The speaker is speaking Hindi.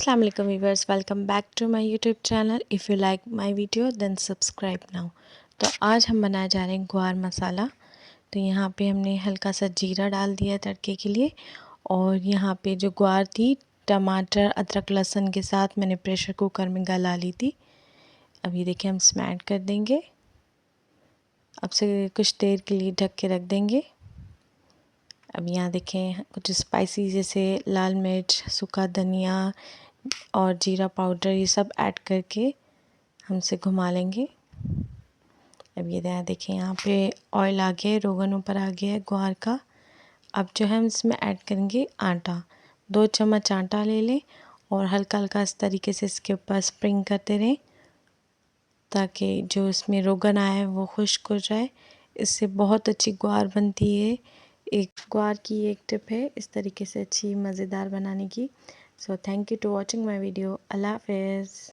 Assalamu alaikum viewers, welcome back to my YouTube channel. If you like my video then subscribe now. तो आज हम बनाए जा रहे हैं ग्वार मसाला। तो यहाँ पे हमने हल्का सा जीरा डाल दिया तड़के के लिए, और यहाँ पे जो ग्वार थी टमाटर अदरक लहसुन के साथ मैंने प्रेशर कुकर में गला ली थी। अब ये देखिए हम इसमें ऐड कर देंगे। अब से कुछ देर के लिए ढक के रख देंगे। अब यहाँ देखें कुछ स्पाइसी जैसे लाल मिर्च, सूखा धनिया और जीरा पाउडर ये सब ऐड करके हम इसे घुमा लेंगे। अब ये देखें यहाँ पे ऑयल आ गया है, रोगन ऊपर आ गया है ग्वार का। अब जो है हम इसमें ऐड करेंगे आटा। 2 चम्मच आटा ले लें और हल्का हल्का इस तरीके से इसके ऊपर स्प्रिंग करते रहें ताकि जो इसमें रोगन आया है वो खुश्क हो जाए। इससे बहुत अच्छी ग्वार बनती है। एक ग्वार की एक टिप है इस तरीके से अच्छी मज़ेदार बनाने की। So thank you to watching my video. अल्लाह हाफ़िज़।